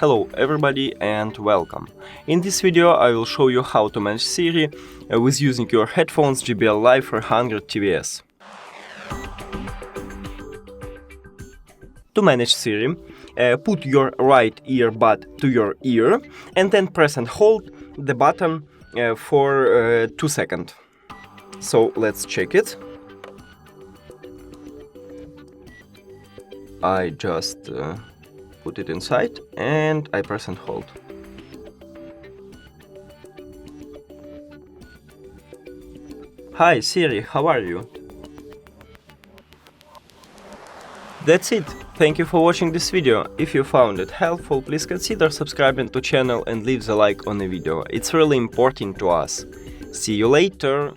Hello everybody and welcome. In this video I will show you how to manage Siri with using your headphones JBL Live 400 TWS. To manage Siri, put your right earbud to your ear and then press and hold the button for 2 seconds. So let's check it. I just put it inside and I press and hold. Hi Siri, how are you? That's it. Thank you for watching this video. If you found it helpful, please consider subscribing to channel and leave the like on the video. It's really important to us. See you later.